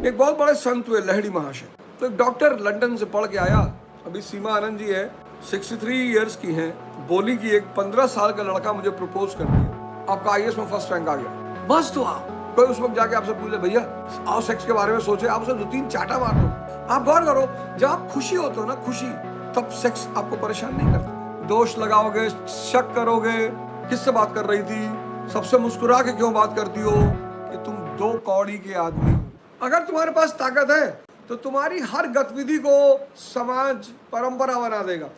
एक बहुत बड़े संत हुए लहड़ी महाशय, तो एक डॉक्टर लंदन से पढ़ के आया। अभी सीमा आनंद जी है, 63 इयर्स की हैं, बोली कि एक 15 साल का लड़का मुझे प्रपोज कर दिया, आपका आईएएस में फर्स्ट रैंक आ गया, बस तो आप कोई उस वक्त जाके आपसे पूछे भैया आओ सेक्स के बारे में सोचे, आप उसे 2-3 चाटा मार दो। आप गौर करो, जब आप खुशी होते हो ना, खुशी, तब सेक्स आपको परेशान नहीं करता। दोष लगाओगे, शक करोगे, किससे बात कर रही थी, सबसे मुस्कुरा के क्यों बात करती हो, कि तुम 2 कौड़ी के आदमी हो। अगर तुम्हारे पास ताकत है तो तुम्हारी हर गतिविधि को समाज परंपरा बना देगा।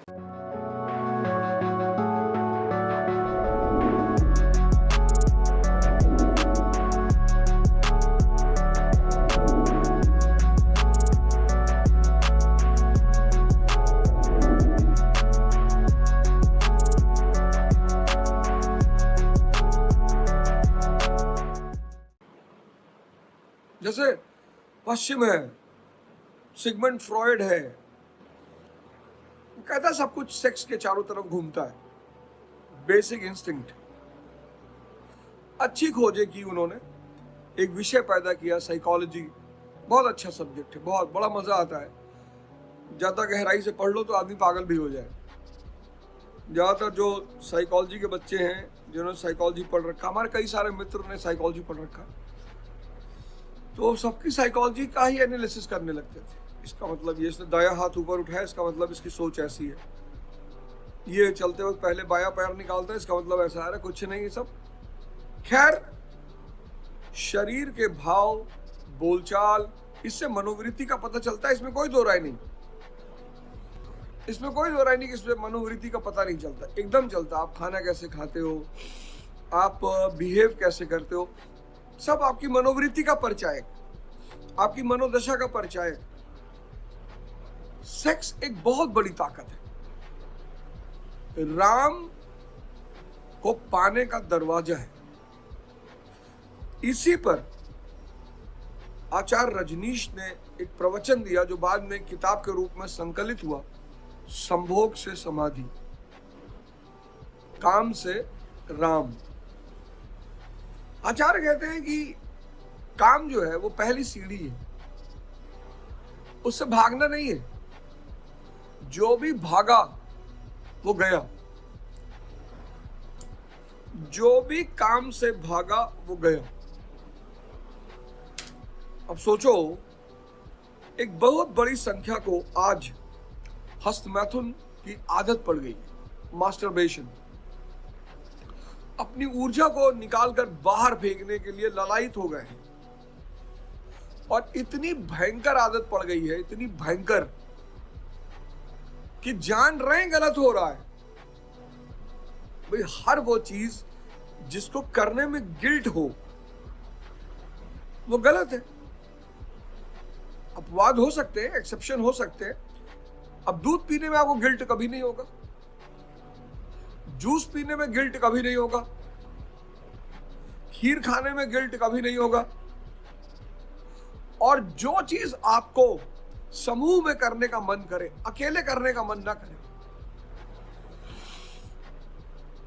जैसे पश्चिम है, सिगमंड फ्रॉयड है, वो कहता है सब कुछ सेक्स के चारों तरफ घूमता है, बेसिक इंस्टिंक्ट। अच्छी खोजें की उन्होंने, एक विषय पैदा किया साइकोलॉजी, बहुत अच्छा सब्जेक्ट है, बहुत बड़ा मजा आता है। ज्यादा गहराई से पढ़ लो तो आदमी पागल भी हो जाए। ज्यादातर जो साइकोलॉजी के बच्चे हैं जिन्होंने साइकोलॉजी पढ़ रखा, हमारे कई सारे मित्र ने साइकोलॉजी पढ़ रखा, तो सबकी साइकोलॉजी का ही एनालिसिस करने लगते थे। इसका मतलब ये, इसने दाया हाथ ऊपर उठाया, इसका मतलब इसकी सोच ऐसी है, ये चलते वक्त पहले बाया पैर निकालता है, इसका मतलब ऐसा है। कुछ नहीं, सब खैर शरीर के भाव, बोलचाल, इससे मनोवृत्ति का पता चलता है। इसमें कोई दो राय नहीं, इसमें कोई दो राय नहीं कि इसमें मनोवृत्ति का पता नहीं चलता, एकदम चलता। आप खाना कैसे खाते हो, आप बिहेव कैसे करते हो, सब आपकी मनोवृत्ति का परिचायक, आपकी मनोदशा का परिचायक। सेक्स एक बहुत बड़ी ताकत है, राम को पाने का दरवाजा है। इसी पर आचार्य रजनीश ने एक प्रवचन दिया जो बाद में किताब के रूप में संकलित हुआ, संभोग से समाधि, काम से राम। आचार्य कहते हैं कि काम जो है वो पहली सीढ़ी है, उससे भागना नहीं है, जो भी भागा वो गया, जो भी काम से भागा वो गया। अब सोचो, एक बहुत बड़ी संख्या को आज हस्तमैथुन की आदत पड़ गई, मास्टरबेशन, अपनी ऊर्जा को निकालकर बाहर फेंकने के लिए ललायित हो गए हैं, और इतनी भयंकर आदत पड़ गई है, इतनी भयंकर कि जान रहे हैं गलत हो रहा है। भाई हर वो चीज जिसको करने में गिल्ट हो वो गलत है। अपवाद हो सकते हैं, एक्सेप्शन हो सकते हैं। अब दूध पीने में आपको गिल्ट कभी नहीं होगा, जूस पीने में गिल्ट कभी नहीं होगा, खीर खाने में गिल्ट कभी नहीं होगा। और जो चीज आपको समूह में करने का मन करे, अकेले करने का मन ना करे,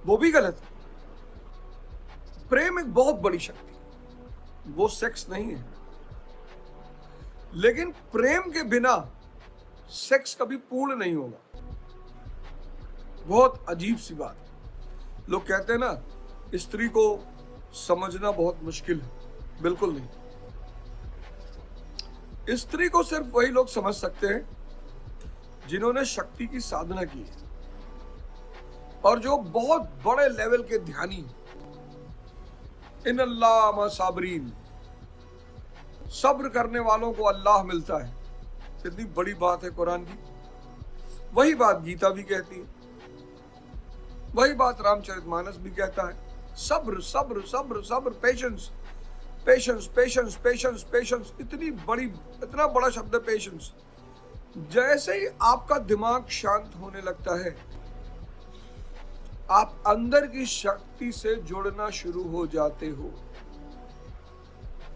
वो भी गलत है। प्रेम एक बहुत बड़ी शक्ति, वो सेक्स नहीं है, लेकिन प्रेम के बिना सेक्स कभी पूर्ण नहीं होगा। बहुत अजीब सी बात है। लोग कहते हैं ना, स्त्री को समझना बहुत मुश्किल है, बिल्कुल नहीं। स्त्री को सिर्फ वही लोग समझ सकते हैं जिन्होंने शक्ति की साधना की है, और जो बहुत बड़े लेवल के ध्यानी। इन अल्लाह मा साबरीन, सब्र करने वालों को अल्लाह मिलता है। कितनी बड़ी बात है कुरान की। वही बात गीता भी कहती है, वही बात रामचरितमानस भी कहता है। सब्र सब्र सब्र सब्र, patience patience patience patience patience, इतना बड़ा शब्द है पेशेंस। जैसे ही आपका दिमाग शांत होने लगता है, आप अंदर की शक्ति से जुड़ना शुरू हो जाते हो।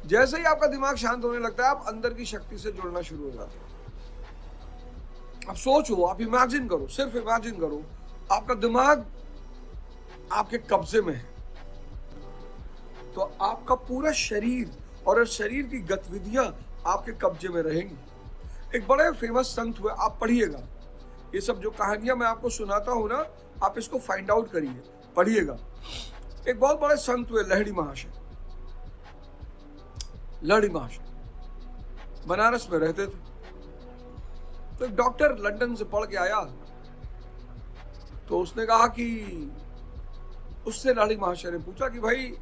जैसे ही आपका दिमाग शांत होने लगता है, आप अंदर की शक्ति से जुड़ना शुरू हो जाते हो। अब सोचो, आप इमेजिन करो, सिर्फ इमेजिन करो, आपका दिमाग आपके कब्जे में है, तो आपका पूरा शरीर और शरीर की गतिविधियां आपके कब्जे में रहेंगी। एक बड़े फेमस संत हुए, आप पढ़िएगा, ये सब जो कहानियां मैं आपको सुनाता हूं ना, आप इसको फाइंड आउट करिए, पढ़िएगा। एक बहुत बड़े संत हुए लहड़ी महाशय, लहड़ी महाशय बनारस में रहते थे। तो एक डॉक्टर लंदन से पढ़ के आया, तो उसने कहा कि उससे लहड़ी महाशय ने पूछा कि भाई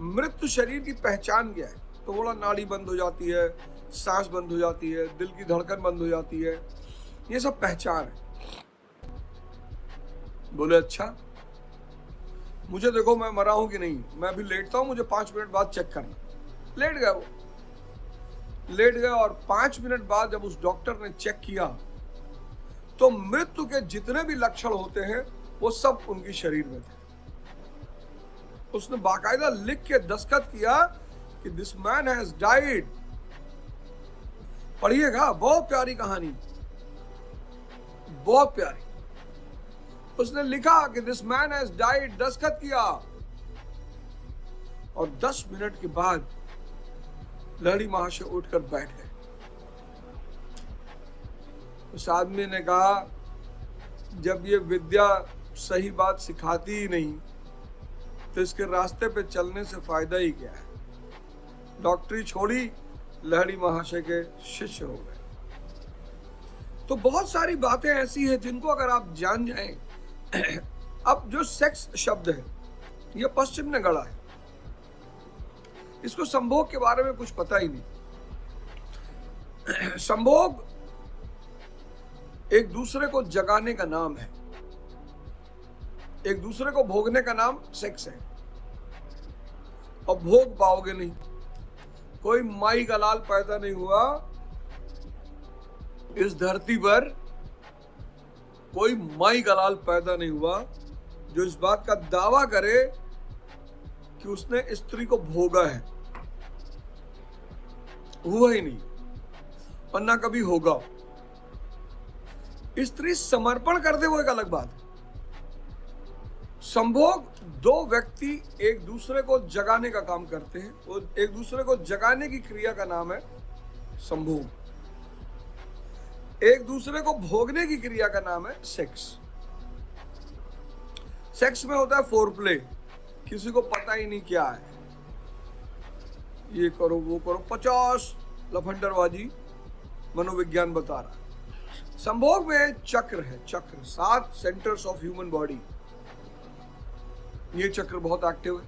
मृत्यु शरीर की पहचान क्या है? तो बोला नाड़ी बंद हो जाती है, सांस बंद हो जाती है, दिल की धड़कन बंद हो जाती है, ये सब पहचान है। बोले अच्छा, मुझे देखो मैं मरा हूं कि नहीं, मैं अभी लेटता हूं, मुझे 5 मिनट बाद चेक करना। लेट गया वो, लेट गया, और 5 मिनट बाद जब उस डॉक्टर ने चेक किया तो मृत्यु के जितने भी लक्षण होते हैं वो सब उनकी शरीर में थे। उसने बाकायदा लिख के दस्तखत किया कि दिस मैन हैज डाइड। पढ़िएगा, बहुत प्यारी कहानी, बहुत प्यारी। उसने लिखा कि दिस मैन हैज डाइड, दस्तखत किया, और 10 मिनट के बाद लहड़ी महाशय उठकर बैठ गए। उस आदमी ने कहा जब ये विद्या सही बात सिखाती ही नहीं तो इसके रास्ते पे चलने से फायदा ही क्या है। डॉक्टरी छोड़ी, लहड़ी महाशय के शिष्य हो गए। तो बहुत सारी बातें ऐसी हैं जिनको अगर आप जान जाएं। अब जो सेक्स शब्द है ये पश्चिम ने गढ़ा है, इसको संभोग के बारे में कुछ पता ही नहीं। संभोग एक दूसरे को जगाने का नाम है, एक दूसरे को भोगने का नाम सेक्स है। और भोग पाओगे नहीं, कोई माई का लाल पैदा नहीं हुआ इस धरती पर, कोई माई का लाल पैदा नहीं हुआ जो इस बात का दावा करे कि उसने स्त्री को भोगा है। हुआ ही नहीं, और ना कभी होगा। स्त्री समर्पण कर दे वो एक अलग बात है। संभोग दो व्यक्ति एक दूसरे को जगाने का काम करते हैं, वो एक दूसरे को जगाने की क्रिया का नाम है संभोग। एक दूसरे को भोगने की क्रिया का नाम है सेक्स। सेक्स में होता है फोरप्ले, किसी को पता ही नहीं क्या है, ये करो वो करो, 50 लफंडरबाजी मनोविज्ञान बता रहा है। संभोग में चक्र है, चक्र, 7 सेंटर्स ऑफ ह्यूमन बॉडी। ये चक्र बहुत एक्टिव है,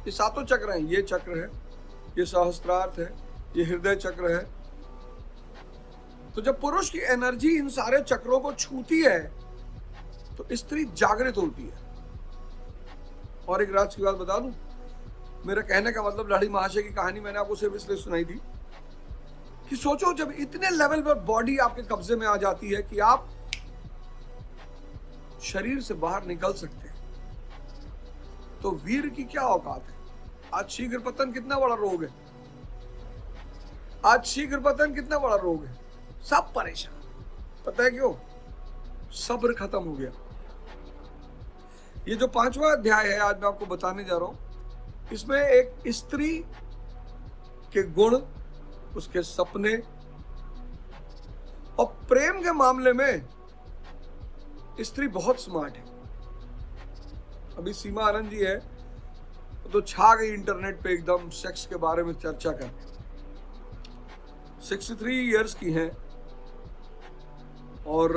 ये 7 चक्र हैं। ये चक्र है, ये सहस्त्रार्थ है, ये हृदय चक्र है। तो जब पुरुष की एनर्जी इन सारे चक्रों को छूती है तो स्त्री जागृत होती है। और एक राज की बात बता दूं, मेरा कहने का मतलब लहड़ी महाशय की कहानी मैंने आपको सिर्फ इसलिए सुनाई थी कि सोचो जब इतने लेवल पर बॉडी आपके कब्जे में आ जाती है कि आप शरीर से बाहर निकल सकते हैं, तो वीर की क्या औकात है। आज शीघ्र पतन कितना बड़ा रोग है, आज शीघ्र पतन कितना बड़ा रोग है। सब परेशान, पता है क्यों? सब्र खत्म हो गया। ये जो 5वां अध्याय है आज मैं आपको बताने जा रहा हूं, इसमें एक स्त्री के गुण, उसके सपने, और प्रेम के मामले में स्त्री बहुत स्मार्ट है। अभी सीमा आनंद जी है तो छा गई इंटरनेट पे एकदम सेक्स के बारे में चर्चा कर। 63 इयर्स की हैं और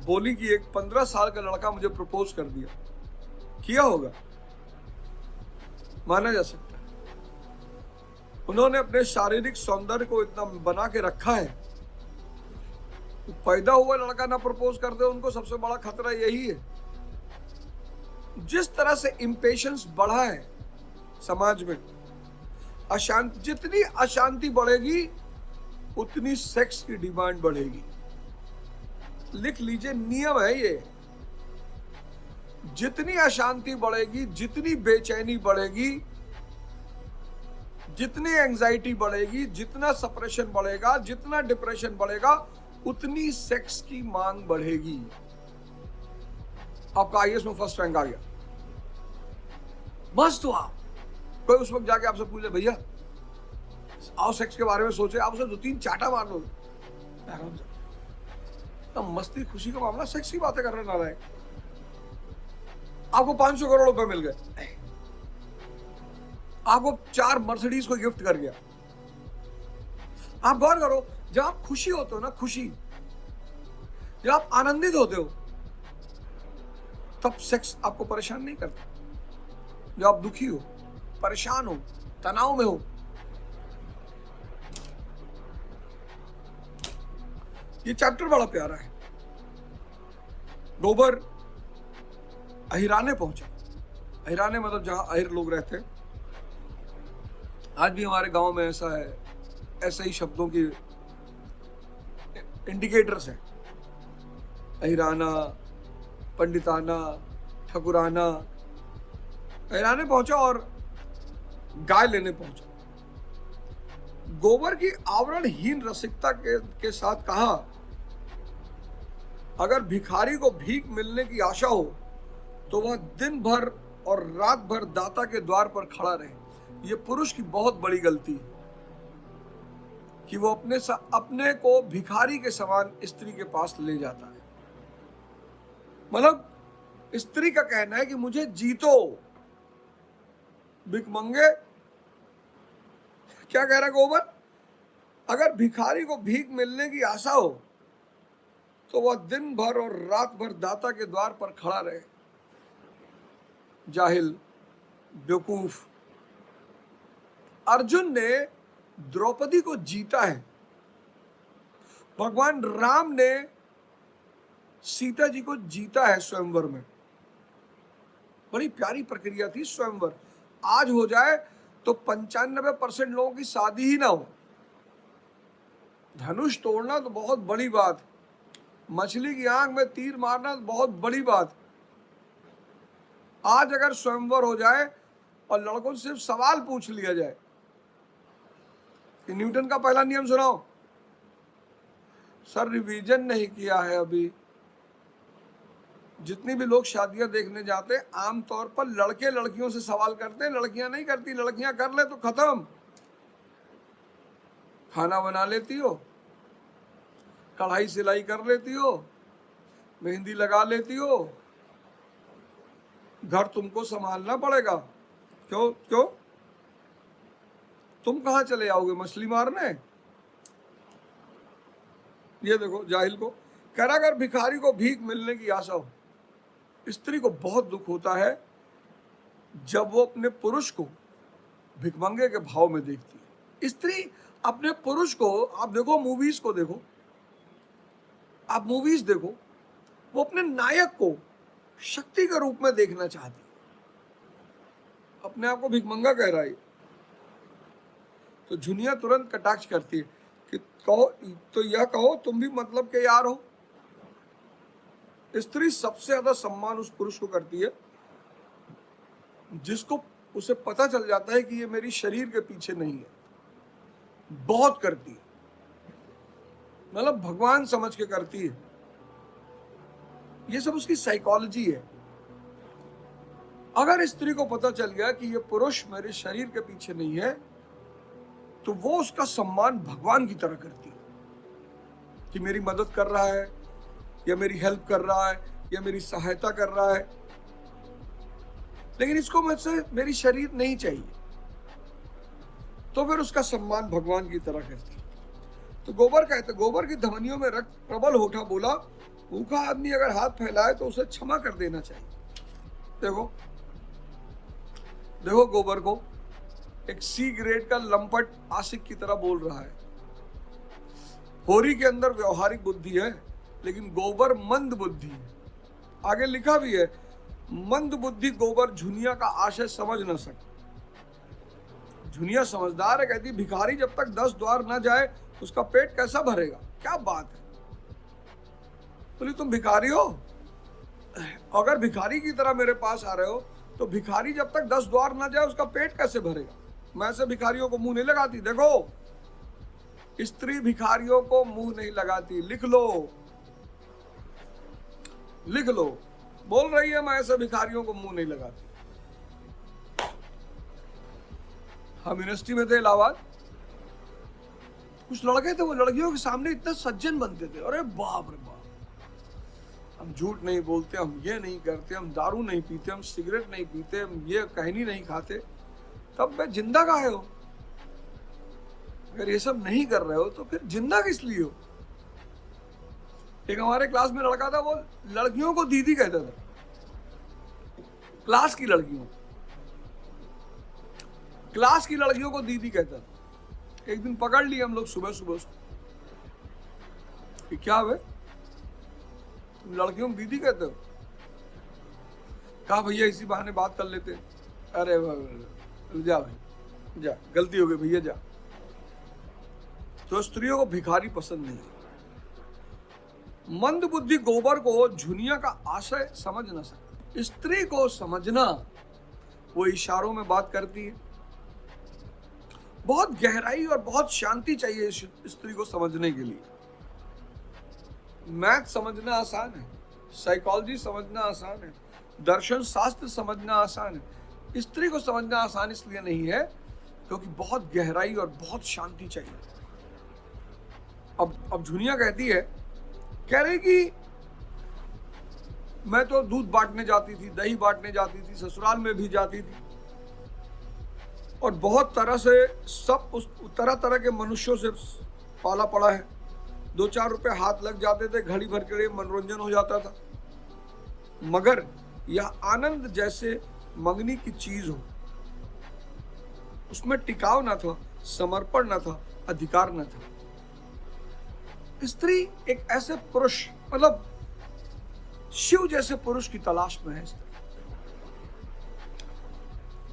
बोली कि एक 15 साल का लड़का मुझे प्रपोज कर दिया। किया होगा, माना जा सकता है। उन्होंने अपने शारीरिक सौंदर्य को इतना बना के रखा है, तो पैदा हुआ लड़का ना प्रपोज कर दे, उनको सबसे बड़ा खतरा यही है। जिस तरह से इंपेशेंस बढ़ा है समाज में, अशांति, जितनी अशांति बढ़ेगी उतनी सेक्स की डिमांड बढ़ेगी। लिख लीजिए, नियम है ये। जितनी अशांति बढ़ेगी, जितनी बेचैनी बढ़ेगी, जितनी एंजाइटी बढ़ेगी, जितना सप्रेशन बढ़ेगा, जितना डिप्रेशन बढ़ेगा, उतनी सेक्स की मांग बढ़ेगी। आपका आईएएस में फर्स्ट रैंक आ गया, मस्त हुआ। कोई उस वक्त जाके आपसे पूछे भैया आओ सेक्स के बारे में सोचे, आप उसे 2-3 चाटा मार लो, तो मस्ती खुशी का मामला, सेक्स की बातें कर रहे ना रहे। आपको 500 करोड़ रुपए मिल गए, आपको 4 मर्सिडीज को गिफ्ट कर गया। आप गौर करो, जब आप खुशी होते हो ना, खुशी, जब आप आनंदित होते हो, तब सेक्स आपको परेशान नहीं करता। जब आप दुखी हो, परेशान हो, तनाव में हो, ये चैप्टर बड़ा प्यारा है। गोबर अहिराने पहुंचा। अहिराने मतलब जहां अहिर लोग रहते हैं। आज भी हमारे गांव में ऐसा है, ऐसे ही शब्दों की इंडिकेटर्स हैं। अहिराना, पंडिताना, ठकुराना। अहिराने पहुंचा और गाय लेने पहुंचा। गोबर की आवरणहीन रसिकता के साथ कहा, अगर भिखारी को भीख मिलने की आशा हो तो वह दिन भर और रात भर दाता के द्वार पर खड़ा रहे। यह पुरुष की बहुत बड़ी गलती है कि वो अपने को भिखारी के समान स्त्री के पास ले जाता है। मतलब स्त्री का कहना है कि मुझे जीतो, भिखमंगे। क्या कह रहा है गोबर? अगर भिखारी को भीख मिलने की आशा हो तो वह दिन भर और रात भर दाता के द्वार पर खड़ा रहे। जाहिल, बेवकूफ। अर्जुन ने द्रौपदी को जीता है। भगवान राम ने सीता जी को जीता है स्वयंवर में। बड़ी प्यारी प्रक्रिया थी स्वयंवर। आज हो जाए तो 95% लोगों की शादी ही ना हो। धनुष तोड़ना तो बहुत बड़ी बात, मछली की आंख में तीर मारना तो बहुत बड़ी बात। आज अगर स्वयंवर हो जाए और लड़कों से सिर्फ सवाल पूछ लिया जाए कि न्यूटन का पहला नियम सुनाओ, सर रिवीजन नहीं किया है अभी। जितनी भी लोग शादियां देखने जाते हैं, आमतौर पर लड़के लड़कियों से सवाल करते हैं, लड़कियां नहीं करती। लड़कियां कर ले तो खत्म। खाना बना लेती हो, कढ़ाई सिलाई कर लेती हो, मेहंदी लगा लेती हो, घर तुमको संभालना पड़ेगा। क्यों क्यों? तुम कहां चले आओगे मछली मारने? ये देखो जाहिल को कह रहा, अगर भिखारी को भीख मिलने की आशा हो। स्त्री को बहुत दुख होता है जब वो अपने पुरुष को भिखमंगे के भाव में देखती है। स्त्री अपने पुरुष को, आप देखो मूवीज को देखो, आप मूवीज देखो, वो अपने नायक को शक्ति के रूप में देखना चाहती है। अपने आप को भिखमंगा कह रहा है तो झुनिया तुरंत कटाक्ष करती है कि कहो तो यह कहो तुम भी मतलब के यार हो। स्त्री सबसे ज्यादा सम्मान उस पुरुष को करती है जिसको उसे पता चल जाता है कि ये मेरी शरीर के पीछे नहीं है। बहुत करती है, मतलब भगवान समझ के करती है। ये सब उसकी साइकोलॉजी है। अगर स्त्री को पता चल गया कि ये पुरुष मेरे शरीर के पीछे नहीं है, तो वो उसका सम्मान भगवान की तरह करती है कि मेरी मदद कर रहा है, या मेरी हेल्प कर रहा है, या मेरी सहायता कर रहा है। लेकिन इसको मुझसे मेरी शरीर नहीं चाहिए, तो फिर उसका सम्मान भगवान की तरह करती है। तो गोबर कहते, गोबर की धमनियों में रक्त प्रबल होठा बोला, भूखा आदमी अगर हाथ फैलाए तो उसे क्षमा कर देना चाहिए। देखो देखो गोबर को एक सी ग्रेड का लंपट आशिक की तरह बोल रहा है। होरी के अंदर व्यवहारिक बुद्धि है, लेकिन गोबर मंद बुद्धि है। आगे लिखा भी है, मंद बुद्धि गोबर झुनिया का आशय समझ न सके। झुनिया समझदार है, कहती भिखारी जब तक 10 द्वार न जाए उसका पेट कैसा भरेगा। क्या बात है, बोली तुम भिखारी हो, अगर भिखारी की तरह मेरे पास आ रहे हो तो भिखारी जब तक 10 द्वार न जाए उसका पेट कैसे भरेगा। मैं ऐसे भिखारियों को मुंह नहीं लगाती। देखो स्त्री भिखारियों को मुंह नहीं लगाती। लिख लो, लिख लो, बोल रही है मैं ऐसे भिखारियों को मुंह नहीं लगाती। हम यूनिवर्सिटी में थे इलाहाबाद, कुछ लड़के थे वो लड़कियों के सामने इतने सज्जन बनते थे, अरे बाप रे बाप, हम झूठ नहीं बोलते, हम ये नहीं करते, हम दारू नहीं पीते, हम सिगरेट नहीं पीते, हम ये कहनी नहीं खाते। तब मैं जिंदा काहे हो? अगर ये सब नहीं कर रहे हो तो फिर जिंदा किस लिए हो? एक हमारे क्लास में लड़का था, वो लड़कियों को दीदी कहता था, क्लास की लड़कियों को दीदी कहता था। एक दिन पकड़ लिया हम लोग सुबह सुबह उसको कि क्या है तुम लड़कियों को दीदी कहते हो? कहा भैया इसी बहाने बात कर लेते। अरे जा भाई जा, गलती हो गई भैया जा। तो स्त्रियों को भिखारी पसंद नहीं। मंद बुद्धि गोबर को झुनिया का आशय समझ न सके। स्त्री को समझना, वो इशारों में बात करती है। बहुत गहराई और बहुत शांति चाहिए स्त्री को समझने के लिए। मैथ समझना आसान है, साइकोलॉजी समझना आसान है, दर्शन शास्त्र समझना आसान है। स्त्री को समझना आसान इसलिए नहीं है क्योंकि बहुत गहराई और बहुत शांति चाहिए। अब झुनिया कहती है, कह रही कि मैं तो दूध बांटने जाती थी, दही बांटने जाती थी, ससुराल में भी जाती थी और बहुत तरह से सब उस तरह तरह के मनुष्यों से पाला पड़ा है। 2-4 रुपए हाथ लग जाते थे, घड़ी भर के लिए मनोरंजन हो जाता था। मगर यह आनंद जैसे मंगनी की चीज हो, उसमें टिकाव न था, समर्पण न था, अधिकार न था। स्त्री एक ऐसे पुरुष, मतलब शिव जैसे पुरुष की तलाश में है। स्त्री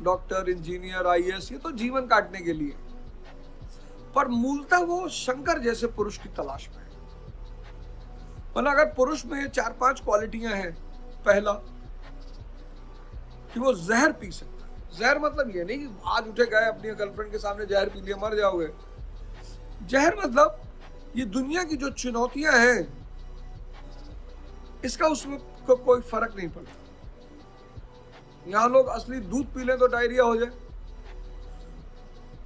डॉक्टर, इंजीनियर, आईएएस, ये तो जीवन काटने के लिए, पर मूलतः वो शंकर जैसे पुरुष की तलाश में है। मतलब अगर पुरुष में ये 4-5 क्वालिटियां हैं, पहला कि वो जहर पी सकता है। जहर मतलब ये नहीं कि आज उठे गए अपनी गर्लफ्रेंड के सामने जहर पी लिया मर जाओगे। जहर मतलब ये दुनिया की जो चुनौतियां हैं, इसका उसमें कोई फर्क नहीं पड़ता। यहां लोग असली दूध पी लें तो डायरिया हो जाए।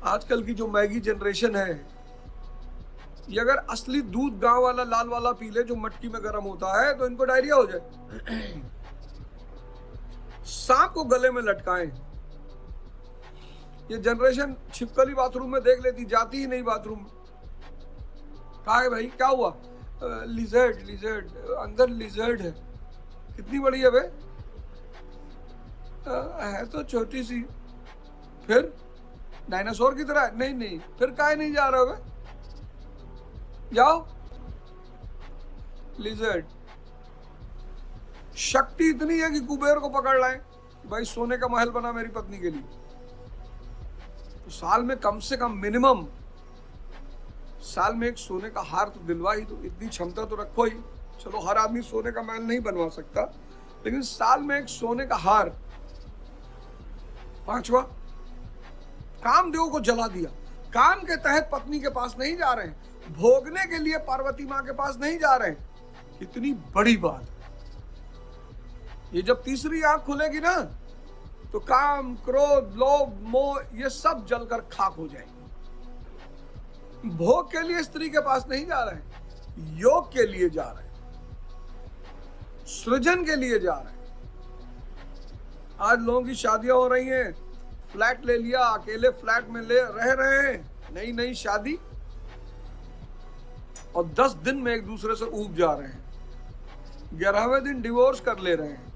आजकल की जो मैगी जनरेशन है, ये अगर असली दूध गांव वाला लाल वाला पी ले जो मटकी में गर्म होता है तो इनको डायरिया हो जाए। सांप को गले में लटकाएं, ये जनरेशन छिपकली बाथरूम में देख लेती, जाती ही नहीं बाथरूम में। कहा है भाई क्या हुआ? लिजर्ड अंदर लिजर्ड है। कितनी बड़ी है बे? है तो छोटी सी। फिर डायनासोर की तरह? नहीं। फिर काहे नहीं जा रहे हो बे? जाओ। लिजर्ड शक्ति इतनी है कि कुबेर को पकड़ लाए, भाई सोने का महल बना मेरी पत्नी के लिए। तो साल में कम से कम मिनिमम साल में एक सोने का हार तो दिलवा ही दो। इतनी क्षमता तो रखो ही। चलो हर आदमी सोने का महल नहीं बनवा सकता, लेकिन साल में एक सोने का हार। 5वां, कामदेव को जला दिया। काम के तहत पत्नी के पास नहीं जा रहे हैं, भोगने के लिए पार्वती मां के पास नहीं जा रहे हैं। कितनी बड़ी बात। ये जब तीसरी आंख खुलेगी ना, तो काम, क्रोध, लोभ, मोह ये सब जलकर खाक हो जाएगी। भोग के लिए स्त्री के पास नहीं जा रहे हैं, योग के लिए जा रहे हैं, सृजन के लिए जा रहे हैं। आज लोगों की शादियां हो रही हैं, फ्लैट ले लिया, अकेले फ्लैट में रह रहे हैं, नई शादी, और 10 दिन में एक दूसरे से ऊब जा रहे हैं। 11वें दिन डिवोर्स कर ले रहे हैं।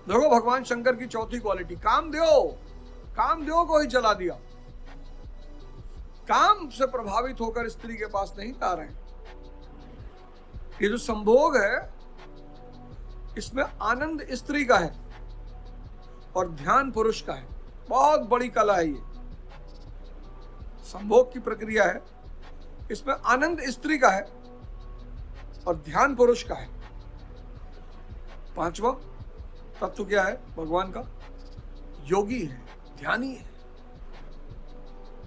देखो भगवान शंकर की चौथी क्वालिटी, कामदेव को ही जला दिया। काम से प्रभावित होकर स्त्री के पास नहीं जा रहे हैं। ये जो संभोग है, इसमें आनंद स्त्री का है और ध्यान पुरुष का है। बहुत बड़ी कला है ये। संभोग की प्रक्रिया है, इसमें आनंद स्त्री का है और ध्यान पुरुष का है। 5वां तत्व क्या है भगवान का? योगी है, ध्यानी है।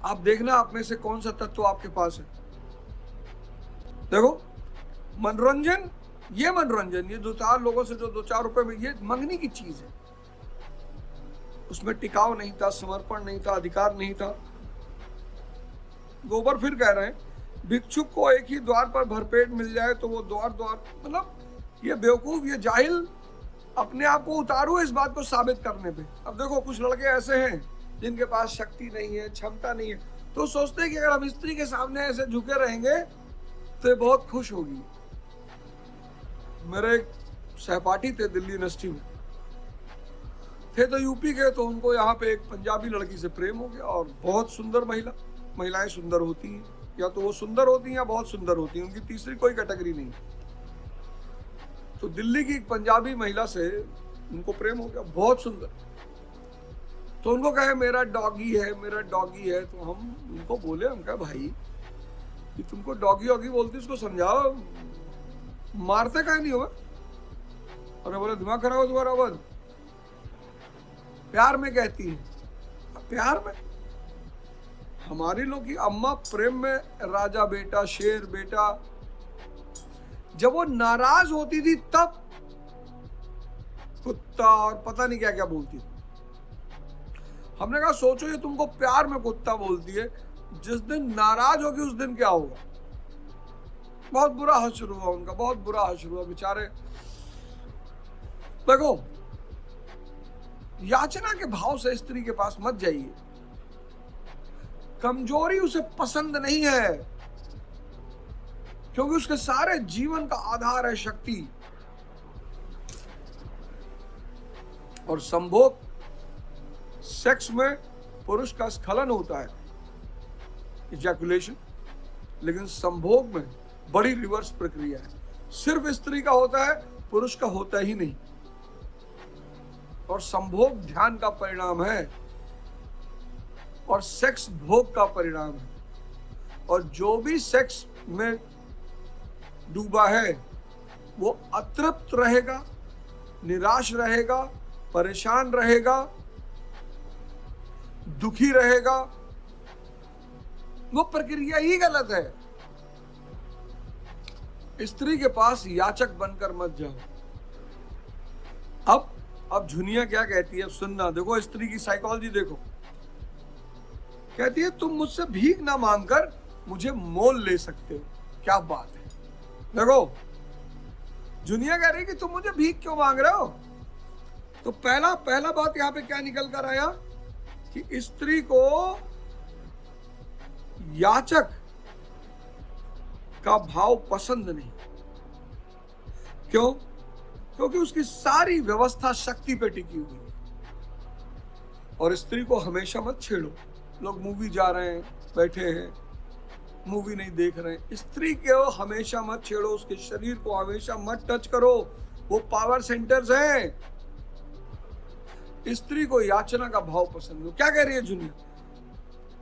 आप देखना आप में से कौन सा तत्व आपके पास है। देखो मनोरंजन, ये 2-4 लोगों से जो 2-4 रुपए में, ये मंगनी की चीज है। उसमें टिकाव नहीं था, समर्पण नहीं था, अधिकार नहीं था। गोबर फिर कह रहे हैं, भिक्षुक को एक ही द्वार पर भरपेट मिल जाए तो वो द्वार द्वार, मतलब ये बेवकूफ, ये जाहिल अपने आप को उतारू इस बात को साबित करने पे। अब देखो कुछ लड़के ऐसे हैं जिनके पास शक्ति नहीं है, क्षमता नहीं है, तो सोचते हैं कि अगर हम स्त्री के सामने ऐसे झुके रहेंगे तो ये बहुत खुश होगी। मेरे एक सहपाठी थे दिल्ली यूनिवर्सिटी में, थे तो यूपी के, तो उनको यहाँ पे एक पंजाबी लड़की से प्रेम हो गया, और बहुत सुंदर महिलाएं सुंदर होती हैं, या तो वो सुंदर होती हैं या बहुत सुंदर होती हैं, उनकी तीसरी कोई कैटेगरी नहीं। तो दिल्ली की एक पंजाबी महिला से उनको प्रेम हो गया, बहुत सुंदर। तो उनको कहे मेरा डॉगी है, मेरा डॉगी है। तो हम उनको बोले, हम कहा भाई कि तुमको डॉगी वॉगी बोलती, उसको समझाओ, मारते काहे नहीं हो? और बोले दिमाग खराब हो तुम्हारा? बंद प्यार में कहती है, प्यार में। हमारी लोग की अम्मा प्रेम में राजा बेटा, शेर बेटा। जब वो नाराज होती थी तब कुत्ता और पता नहीं क्या क्या बोलती थी। हमने कहा सोचो ये तुमको प्यार में कुत्ता बोलती है, जिस दिन नाराज होगी उस दिन क्या होगा? बहुत बुरा हश्र हुआ उनका, बहुत बुरा हश्र हुआ बेचारे। देखो, याचना के भाव से स्त्री के पास मत जाइए। कमजोरी उसे पसंद नहीं है, क्योंकि उसके सारे जीवन का आधार है शक्ति। और संभोग, सेक्स में पुरुष का स्खलन होता है, इजैकुलेशन, लेकिन संभोग में बड़ी रिवर्स प्रक्रिया है। सिर्फ स्त्री का होता है, पुरुष का होता ही नहीं। और संभोग ध्यान का परिणाम है, और सेक्स भोग का परिणाम है। और जो भी सेक्स में डूबा है वो अतृप्त रहेगा, निराश रहेगा, परेशान रहेगा, दुखी रहेगा। वो प्रक्रिया ही गलत है। स्त्री के पास याचक बनकर मत जाओ। अब झुनिया क्या कहती है, अब सुनना। देखो स्त्री की साइकोलॉजी देखो। कहती है तुम मुझसे भीख ना मांगकर मुझे मोल ले सकते हो। क्या बात है। देखो झुनिया कह रही कि तुम मुझे भीख क्यों मांग रहे हो। तो पहला बात यहां पे क्या निकल कर आया कि स्त्री को याचक का भाव पसंद नहीं। क्यों? क्योंकि उसकी सारी व्यवस्था शक्ति पे टिकी हुई है। और स्त्री को हमेशा मत छेड़ो। लोग मूवी जा रहे हैं, बैठे हैं, मूवी नहीं देख रहे हैं। स्त्री को हमेशा मत छेड़ो, उसके शरीर को हमेशा मत टच करो। वो पावर सेंटर्स हैं। स्त्री को याचना का भाव पसंद है। क्या कह रही है जुनिया?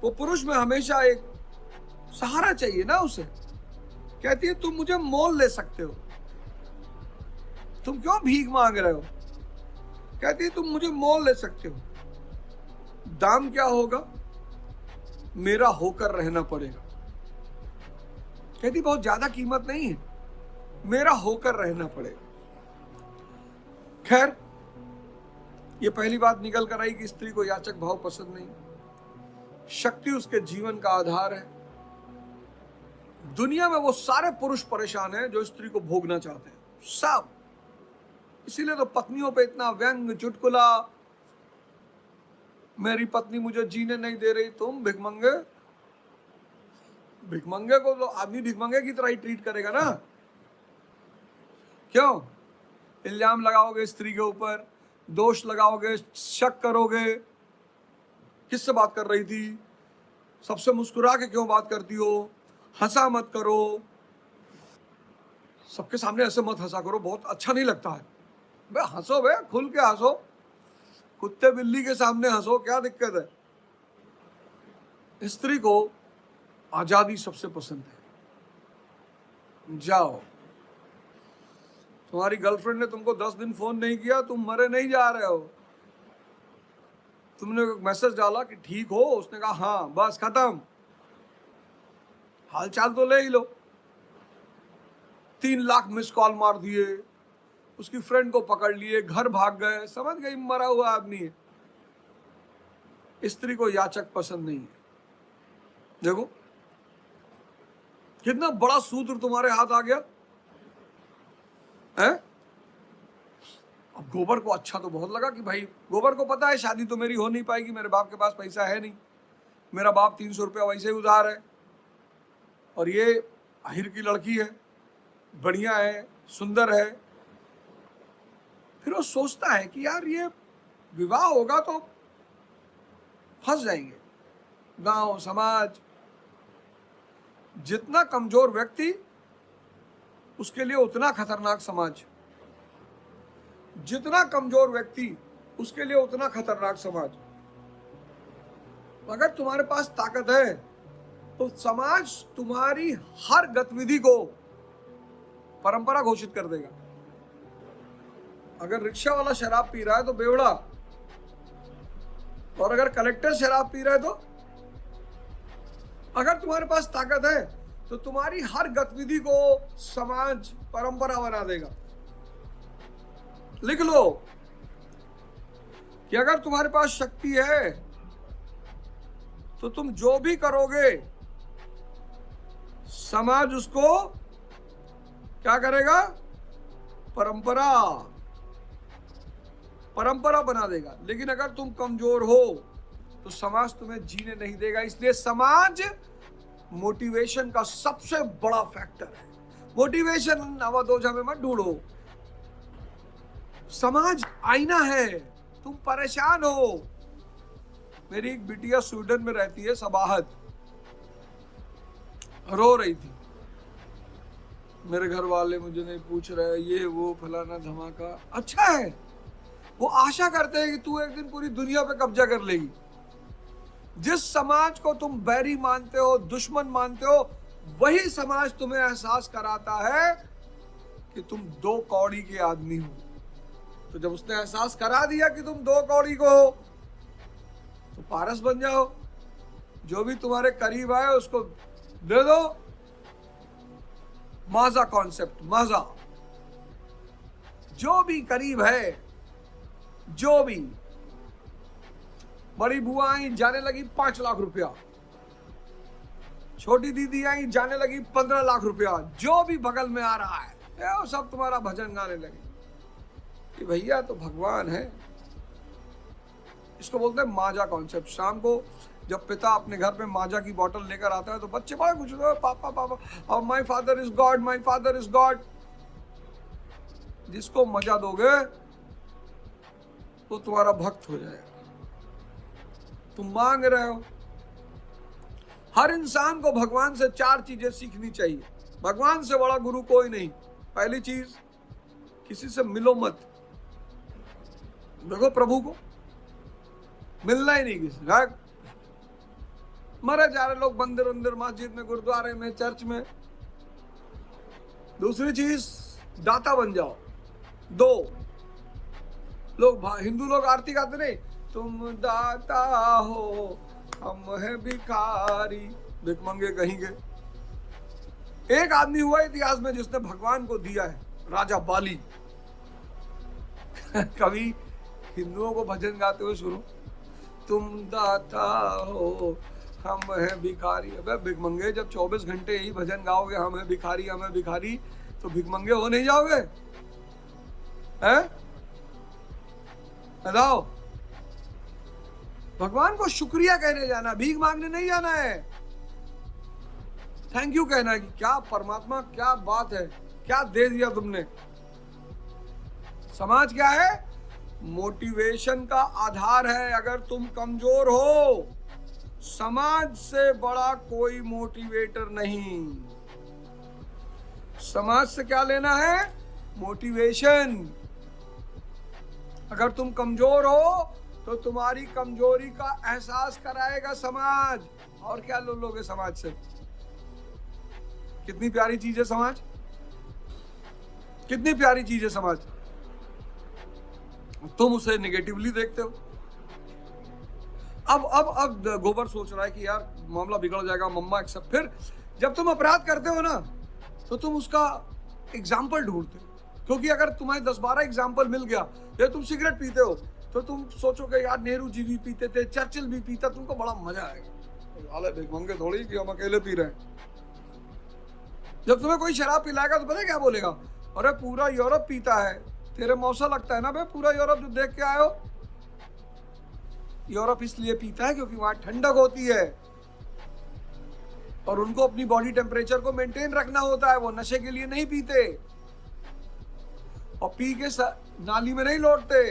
वो पुरुष में हमेशा एक सहारा चाहिए ना उसे। कहती है तुम मुझे मोल ले सकते हो, तुम क्यों भीख मांग रहे हो। कहती है तुम मुझे मोल ले सकते हो। दाम क्या होगा? मेरा होकर रहना पड़ेगा। कहती बहुत ज्यादा कीमत नहीं है, मेरा होकर रहना पड़ेगा। खैर, ये पहली बात निकल कर आई कि स्त्री को याचक भाव पसंद नहीं। शक्ति उसके जीवन का आधार है। दुनिया में वो सारे पुरुष परेशान हैं जो स्त्री को भोगना चाहते हैं, सब। इसीलिए तो पत्नियों पे इतना व्यंग, चुटकुला, मेरी पत्नी मुझे जीने नहीं दे रही। तुम भिखमंगे को तो आदमी भिखमंगे की तरह ही ट्रीट करेगा ना। क्यों? इल्जाम लगाओगे स्त्री के ऊपर, दोष लगाओगे, शक करोगे। किससे बात कर रही थी? सबसे मुस्कुरा के क्यों बात करती हो? हंसा मत करो। सबके सामने ऐसे मत हंसा करो, बहुत अच्छा नहीं लगता है। बे हंसो, बे खुल के हंसो। कुत्ते बिल्ली के सामने हंसो, क्या दिक्कत है। स्त्री को आजादी सबसे पसंद है। जाओ, तुम्हारी गर्लफ्रेंड ने तुमको 10 दिन फोन नहीं किया, तुम मरे नहीं जा रहे हो। तुमने मैसेज डाला कि ठीक हो, उसने कहा हाँ, बस खत्म। हालचाल तो ले ही लो। 3 लाख मिस कॉल मार दिए, उसकी फ्रेंड को पकड़ लिए, घर भाग गए, समझ गई मरा हुआ आदमी है। स्त्री को याचक पसंद नहीं है। देखो कितना बड़ा सूत्र तुम्हारे हाथ आ गया है। अब गोबर को अच्छा तो बहुत लगा कि भाई गोबर को पता है शादी तो मेरी हो नहीं पाएगी, मेरे बाप के पास पैसा है नहीं, मेरा बाप 300 रुपया वैसे ही उधार है, और ये आहिर की लड़की है, बढ़िया है, सुंदर है। फिर वो सोचता है कि यार ये विवाह होगा तो फंस जाएंगे। गांव समाज, जितना कमजोर व्यक्ति उसके लिए उतना खतरनाक समाज, जितना कमजोर व्यक्ति उसके लिए उतना खतरनाक समाज। अगर तुम्हारे पास ताकत है तो समाज तुम्हारी हर गतिविधि को परंपरा घोषित कर देगा। अगर रिक्शा वाला शराब पी रहा है तो बेवड़ा, और अगर कलेक्टर शराब पी रहा है तो, अगर तुम्हारे पास ताकत है तो तुम्हारी हर गतिविधि को समाज परंपरा बना देगा। लिख लो कि अगर तुम्हारे पास शक्ति है तो तुम जो भी करोगे समाज उसको क्या करेगा? परंपरा बना देगा। लेकिन अगर तुम कमजोर हो तो समाज तुम्हें जीने नहीं देगा। इसलिए समाज मोटिवेशन का सबसे बड़ा फैक्टर है। मोटिवेशन नवादोजा में मत ढूंढो, समाज आईना है। तुम परेशान हो। मेरी एक बिटिया स्वीडन में रहती है, सबाहत, रो रही थी। मेरे घर वाले मुझे नहीं पूछ रहे, ये वो फलाना धमाका। अच्छा है, वो आशा करते हैं कि तू एक दिन पूरी दुनिया पे कब्जा कर लेगी। जिस समाज को तुम बैरी मानते हो, दुश्मन मानते हो, वही समाज तुम्हें एहसास कराता है कि तुम 2 कौड़ी के आदमी हो। तो जब उसने एहसास करा दिया कि तुम 2 कौड़ी को हो तो पारस बन जाओ। जो भी तुम्हारे करीब आए उसको दे दो माजा कॉन्सेप्ट, माजा। जो भी करीब है, जो भी बड़ी बुआ आई जाने लगी 5 लाख रुपया, छोटी दीदी आई जाने लगी 15 लाख रुपया, जो भी बगल में आ रहा है वो सब तुम्हारा भजन गाने लगे कि भैया तो भगवान है। इसको बोलते हैं माजा कॉन्सेप्ट। शाम को जब पिता अपने घर पे माजा की बोतल लेकर आता है तो बच्चे बड़ा कुछ होते हैं, पापा पापा, और my father is God, my father is God. जिसको मजा दोगे तो तुम्हारा भक्त हो जाएगा। तुम मांग रहे हो। हर इंसान को भगवान से 4 चीजें सीखनी चाहिए। भगवान से बड़ा गुरु कोई नहीं। पहली चीज, किसी से मिलो मत। देखो प्रभु को मिलना ही नहीं किसी। मरे जा रहे लोग मंदिर अंदर, मस्जिद में, गुरुद्वारे में, चर्च में। दूसरी चीज, दाता बन जाओ। 2 लोग, हिंदू लोग आरती गाते नहीं, तुम दाता हो हम है भिखारी, भिखमंगे कहेंगे। एक आदमी हुआ इतिहास में जिसने भगवान को दिया है, राजा बाली। कभी हिंदुओं को भजन गाते हुए सुनो, तुम दाता हो हम है भिखारी। अबे भिखमंगे, जब 24 घंटे यही भजन गाओगे हम है भिखारी, हम है भिखारी, तो भिखमंगे हो नहीं जाओगे? हैं? बताओ। भगवान को शुक्रिया कहने जाना, भीख मांगने नहीं जाना है। थैंक यू कहना है कि क्या परमात्मा, क्या बात है, क्या दे दिया तुमने। समाज क्या है? मोटिवेशन का आधार है। अगर तुम कमजोर हो, समाज से बड़ा कोई मोटिवेटर नहीं। समाज से क्या लेना है? मोटिवेशन। अगर तुम कमजोर हो तो तुम्हारी कमजोरी का एहसास कराएगा समाज। और क्या लो लोगे समाज से? कितनी प्यारी चीज है समाज, कितनी प्यारी चीज है समाज। तुम उसे नेगेटिवली देखते हो। अब गोबर सोच रहा है कि यार मामला बिगड़ जाएगा, मम्मा एक्सेप्ट। फिर जब तुम अपराध करते हो ना तो तुम उसका एग्जाम्पल ढूंढते हो। क्योंकि अगर तुम्हें 10-12 एग्जाम्पल मिल गया, या तुम सिगरेट पीते हो तो तुम सोचोगे यार नेहरू जी भी पीते थे, चर्चिल भी पीता, तुमको बड़ा मजा आएगा। हालांकि भिखमंगे थोड़ी कि हम अकेले पी रहे हैं। जब तुम्हें कोई शराब पिलाएगा तो पता है क्या बोलेगा, अरे पूरा यूरोप पीता है, तेरे मौसा लगता है ना बे, पूरा यूरोप जो देख के आए हो। यूरोप इसलिए पीता है क्योंकि वहां ठंडक होती है और उनको अपनी बॉडी टेम्परेचर को मेंटेन रखना होता है, वो नशे के लिए नहीं पीते और पी के नाली में नहीं लौटते।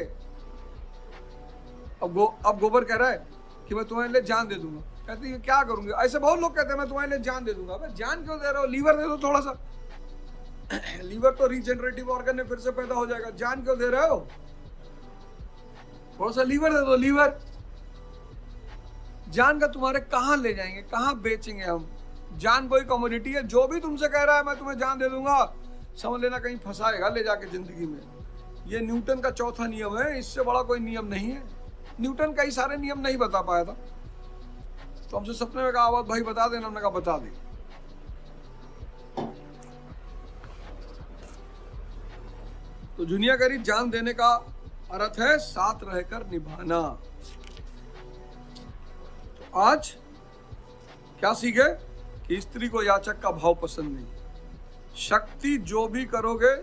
अब गोबर कह रहा है कि मैं तुम्हारे लिए जान दे दूंगा, कहते हैं क्या करूंगे, ऐसे बहुत लोग कहते हैं मैं तुम्हारे लिए जान दे दूंगा। भाई जान क्यों दे रहे हो, लीवर दे दो थोड़ा सा, लीवर तो रीजनरेटिव ऑर्गन है, फिर से पैदा हो जाएगा, जान क्यों दे रहे हो, थोड़ा सा लीवर दे दो। लीवर जान का तुम्हारे कहां ले जाएंगे, कहां बेचेंगे हम, जान कोई कमोडिटी है। जो भी तुमसे कह रहा है मैं तुम्हें जान दे दूंगा, समझ लेना कहीं फंसाएगा ले जाके जिंदगी में। ये न्यूटन का चौथा नियम है, इससे बड़ा कोई नियम नहीं है। न्यूटन कई सारे नियम नहीं बता पाया था, तो हमसे सपने में कहा भाई बता देना, हमने कहा बता दे। तो दुनिया कह रही जान देने का अर्थ है साथ रहकर निभाना। तो आज क्या सीखे कि स्त्री को याचक का भाव पसंद नहीं। शक्ति जो भी करोगे,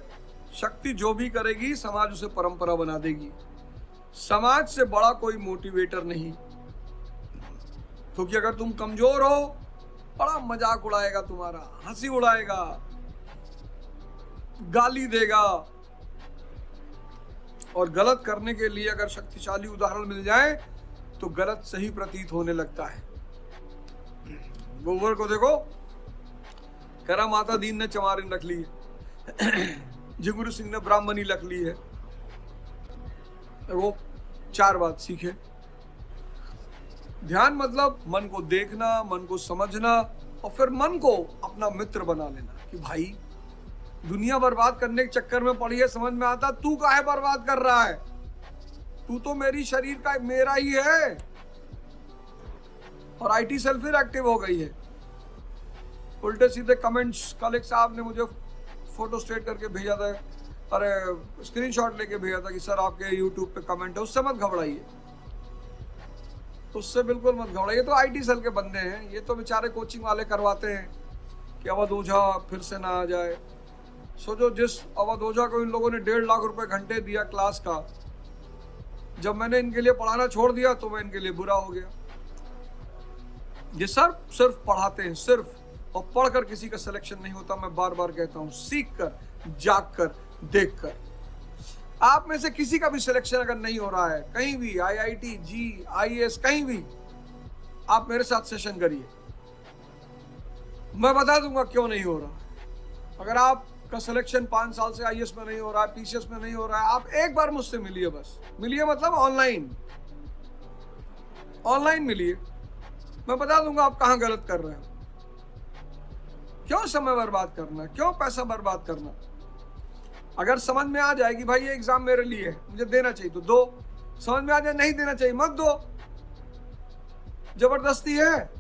शक्ति जो भी करेगी समाज उसे परंपरा बना देगी। समाज से बड़ा कोई मोटिवेटर नहीं, क्योंकि अगर तुम कमजोर हो बड़ा मजाक उड़ाएगा तुम्हारा, हंसी उड़ाएगा, गाली देगा। और गलत करने के लिए अगर शक्तिशाली उदाहरण मिल जाए तो गलत सही प्रतीत होने लगता है। गोबर को देखो, करा माता दीन ने चमारिन रख ली है, जिगुरु सिंह ने ब्राह्मणी रख ली है। वो 4 बात सीखे। ध्यान मतलब मन को देखना, मन को समझना और फिर मन को अपना मित्र बना लेना कि भाई दुनिया बर्बाद करने के चक्कर में पड़ी है, समझ में आता तू काहे बर्बाद कर रहा है, तू तो मेरी शरीर का मेरा ही है। और आईटी सेल फिर एक्टिव हो गई है। उल्टे सीधे कमेंट्स, कल एक साहब ने मुझे फोटो स्टेट करके भेजा था, अरे स्क्रीनशॉट लेके भेजा था कि सर आपके यूट्यूब पे कमेंट है, उससे मत घबराइए, उससे बिल्कुल मत घबराइए। तो आईटी सेल के बंदे हैं, ये तो बेचारे कोचिंग वाले करवाते हैं कि अवध ओझा फिर से ना आ जाए। सोचो जिस अवध ओझा को इन लोगों ने 1.5 लाख रुपए घंटे दिया क्लास का, जब मैंने इनके लिए पढ़ाना छोड़ दिया तो मैं इनके लिए बुरा हो गया। ये सर सिर्फ पढ़ाते हैं, सिर्फ, और पढ़कर किसी का सिलेक्शन नहीं होता। मैं बार बार कहता हूं, सीख कर, जाग कर, देख कर। आप में से किसी का भी सिलेक्शन अगर नहीं हो रहा है कहीं भी, IIT, जी, IAS, कहीं भी, आप मेरे साथ सेशन करिए, मैं बता दूंगा क्यों नहीं हो रहा। अगर आपका सिलेक्शन 5 साल से IAS में नहीं हो रहा है, PCS में नहीं हो रहा है, आप एक बार मुझसे मिलिए, बस मिलिए, मतलब ऑनलाइन मिलिए, मैं बता दूंगा आप कहां गलत कर रहे हो। क्यों समय बर्बाद करना, क्यों पैसा बर्बाद करना। अगर समझ में आ जाए कि भाई ये एग्जाम मेरे लिए है, मुझे देना चाहिए तो दो, समझ में आ जाए नहीं देना चाहिए मत दो। जबरदस्ती है,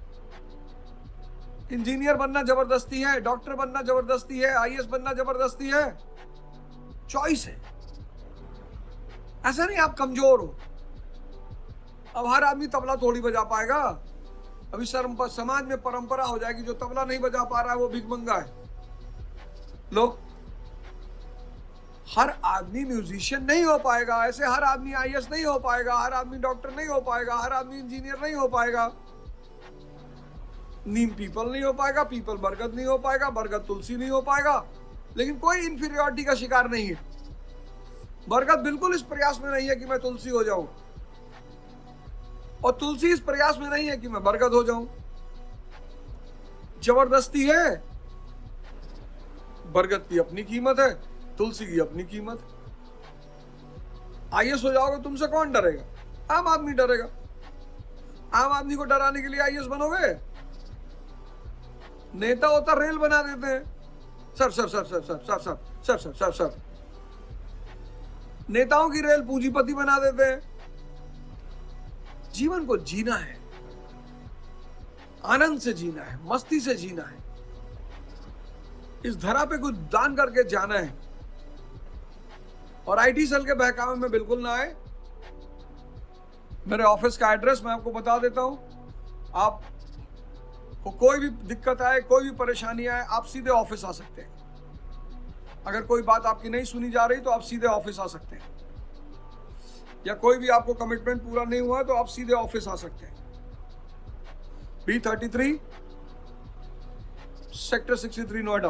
इंजीनियर बनना जबरदस्ती है, डॉक्टर बनना जबरदस्ती है, IAS बनना जबरदस्ती है, चॉइस है। ऐसा नहीं आप कमजोर हो। अब हर आदमी तबला थोड़ी बजा पाएगा। अभी समाज में परंपरा हो जाएगी, जो तबला नहीं बजा पा रहा है वो भिखमंगा है। लो, हर आदमी म्यूजिशियन नहीं हो पाएगा, ऐसे हर आदमी IAS नहीं हो पाएगा, हर आदमी डॉक्टर नहीं हो पाएगा, हर आदमी इंजीनियर नहीं हो पाएगा, नीम पीपल नहीं हो पाएगा, पीपल बरगद नहीं हो पाएगा, बरगद तुलसी नहीं हो पाएगा। लेकिन कोई इंफीरियरिटी का शिकार नहीं है। बरगद बिल्कुल इस प्रयास में नहीं है कि मैं तुलसी हो जाऊं, और तुलसी इस प्रयास में नहीं है कि मैं बरगद हो जाऊं। जबरदस्ती है। बरगद की अपनी कीमत है, तुलसी की अपनी कीमत है। IAS हो जाओगे, तुमसे कौन डरेगा? आम आदमी डरेगा। आम आदमी को डराने के लिए IAS बनोगे? नेता होता रेल बना देते हैं, sir sir sir sir sir sir sir sir sir sir sir. नेताओं की रेल पूंजीपति बना देते हैं। जीवन को जीना है, आनंद से जीना है, मस्ती से जीना है, इस धरा पे कुछ दान करके जाना है। और आईटी सेल के बहकावे में बिल्कुल ना आए। मेरे ऑफिस का एड्रेस मैं आपको बता देता हूं। आप कोई भी दिक्कत आए, कोई भी परेशानी आए, आप सीधे ऑफिस आ सकते हैं। अगर कोई बात आपकी नहीं सुनी जा रही तो आप सीधे ऑफिस आ सकते हैं, या कोई भी आपको कमिटमेंट पूरा नहीं हुआ तो आप सीधे ऑफिस आ सकते हैं। B33 sector 63 Noida.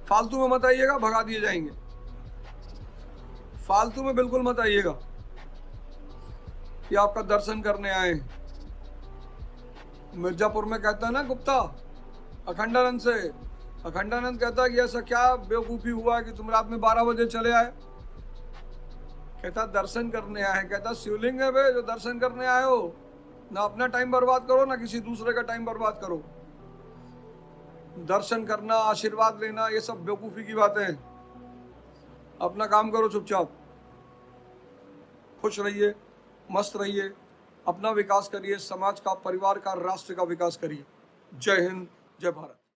फालतू में मत आइएगा, भगा दिए जाएंगे। फालतू में बिल्कुल मत आइएगा कि आपका दर्शन करने आए। मिर्जापुर में कहता है ना गुप्ता अखंडानंद से, अखंडानंद कहता है कि ऐसा क्या बेवकूफी हुआ कि तुम रात में 12 बजे चले आए। कहता दर्शन करने आए। कहता शिवलिंग है बे जो दर्शन करने आए हो, ना अपना टाइम बर्बाद करो ना किसी दूसरे का टाइम बर्बाद करो। दर्शन करना, आशीर्वाद लेना, ये सब बेवकूफी की बातें हैं। अपना काम करो चुपचाप, खुश रहिए, मस्त रहिए, अपना विकास करिए, समाज का, परिवार का, राष्ट्र का विकास करिए। जय हिंद, जय भारत।